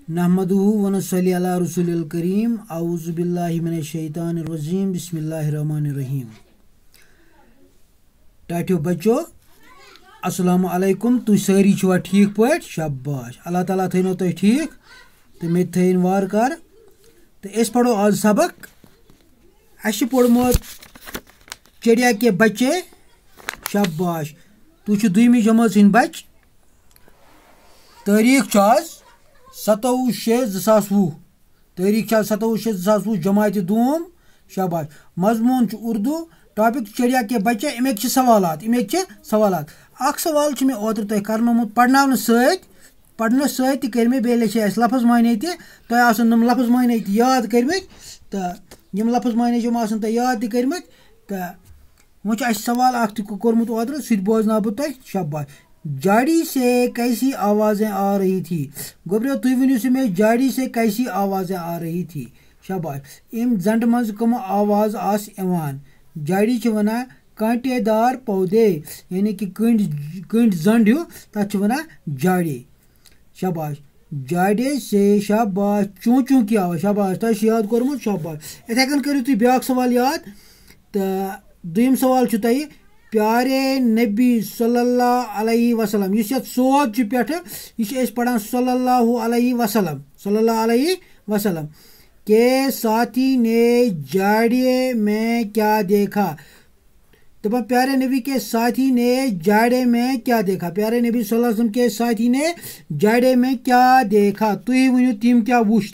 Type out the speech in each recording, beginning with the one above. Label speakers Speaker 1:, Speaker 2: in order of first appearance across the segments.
Speaker 1: नहमदुहु व नसल्ली अला रसूलिल करीम औज़ु बिल्लाहि मिनश शैतानिर रजीम बिस्मिल्लाहिर रहमानिर रहीम। टाटियो बच्चो अस्सलामु अलैकुम। तुम सारी छुआ ठीक पट? शाबाश, अल्लाह ताला थैनो तुम ठीक तो मे थैन वार कर। तो इस पढ़ो आज सबक। अश पोड़मत चिड़िया के बच्चे। शाबाश, तु दुयमी जमात हिंद बच। तारीख आज 27/6/2020। तारीख 27/6/2020 जमात दूम। शाबाश। मजमून उर्दू। टॉपिक चिड़िया के बच्चे। इमेक सवालात। अख सवाल मे ओतर तुम करनोमुत पढ़ना पढ़ने सत कर मे बे लफ्ज माने तम लफ्ज माने याद कर तो यम लफ्ज माने तुम याद कर वो सवाल कोर्मुत ओतर सह बोजना बह तुम। शाबाश। झाड़ी से कैसी आवाज़ें आ रही थी? गोबरियो तुम वनु से मे झाड़ी से कैसी आवाज़ें आ रही थी? शाबाश। इम जंड मज कम आवाज़ आस इवान? झाड़ी वना कांटेदार पौधे यानी कि कंड जंड हो तथ वना झाड़ी। शाबाश। झाड़े से शाबाश चूँ चूँ की आवाज़। शाबाश, तुम याद कोर्मुत। शाबाश। इथे कन करो तुम ब्याक सवाल याद। तो दुयम सवाल तुम प्यारे नबी सल्लल्लाहु अलैहि वसल्लम इस सोद पे यह पढ़ान सल्लल्लाहु अलैहि वसल्लम के साथी ने झाड़िए में क्या देखा? तो प्यारे नबी के साथी ने झाड़े में क्या देखा? प्यारे नबी सल्लल्लाहु अलैहि वसल्लम के साथी ने झाड़े में क्या देखा? तुम वनु तम क्या वुच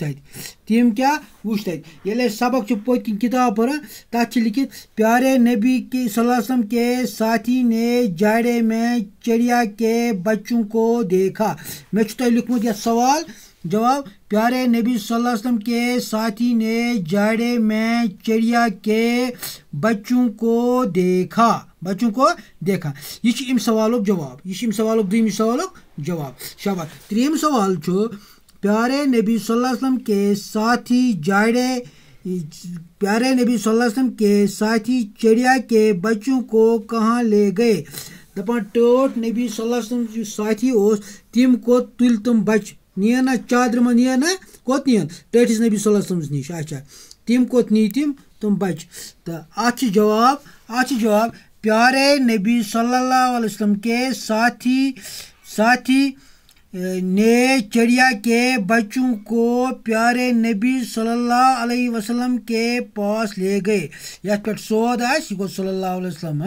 Speaker 1: तथ ये सबक पत किताब पर तथ लिखित प्यारे नबी के सल्लल्लाहु अलैहि वसल्लम के साथी ने झाड़े में चिड़िया के बच्चों को देखा। मे लिखमुत यह सवाल जवाब प्यारे नबी सल्लल्लाहु अलैहि वसल्लम के साथी ने झाड़े में चिड़िया के बच्चों को देखा। यह इम सवाल जवाब। दुयम सवाल जवाब। शाबाश। त्रीम सवाल प्यारे नबी सल्लल्लाहु अलैहि वसल्लम के साथी चिड़िया के बच्चों को कहाँ ले गए? दपान टोट नबी सल्लल्लाहु अलैहि वसल्लम साथी तिम को तुल तुम बच नियन चादर में नियन कोत नियन टटिस नबी सल्लल्लाहु अलैहि वसल्लम निश। अच्छा, तिम कोत नी तुम बच। तो अत जवाब प्यारे नबी सल्लल्लाहु अलैहि वसल्लम के साथी ने चिड़िया के बच्चों को प्यारे नबी सल्लल्लाहु अलैहि वसल्लम के पास ले गए। यथ पे सोद आस यह गो सल्लल्लाहु अलैहि वसल्लम।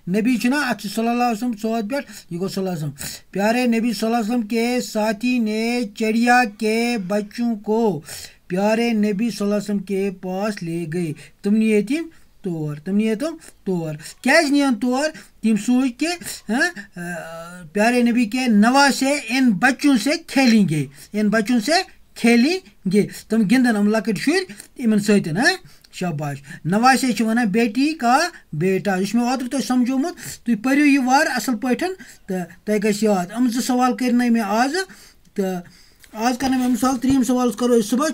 Speaker 1: नबी चुना अत सल्लल्लाहु अलैहि वसल्लम सोद पे यह गो सल्लल्लाहु अलैहि वसल्लम। प्यारे नबी सल्लल्लाहु अलैहि वसल्लम के साथी ने चिड़िया के बच्चों को प्यारे नबी सल्लल्लाहु अलैहि वसल्लम के पास ले गए। तुम निये तोर क्या नियन तोर? तिम सोच के प्यारे नबी के नवा से इन बच्चों से खेलेंगे। तुम गिंदन हम लकट शुर इन सतन। शाबाश। नवासे वन बेटी का बेटा। मे ओतर तुम समझोमुत तुम पढ़ो यह वार असल पठन तो तुम गो याद। हम सवाल करने में आज तो आज करने में मिसाल त्रीम सवाल करो सुबह।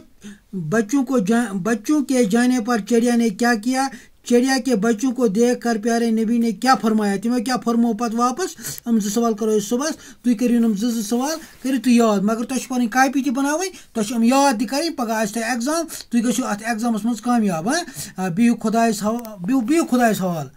Speaker 1: बच्चों के जाने पर चिड़िया ने क्या किया? चिड़िया के बच्चों को देख कर प्यारे नबी ने क्या फरमाया? तिमो क्या फरमो पत वापस? हम सवाल करो सुबह। तुम करो नम सवाल करो तु याद, मगर तुम पी कापी तक बनाई तुम याद तक पगह एग्जाम तुम गो अत एग्जामस मज कामयाब। बिहु खुदायस हवाल।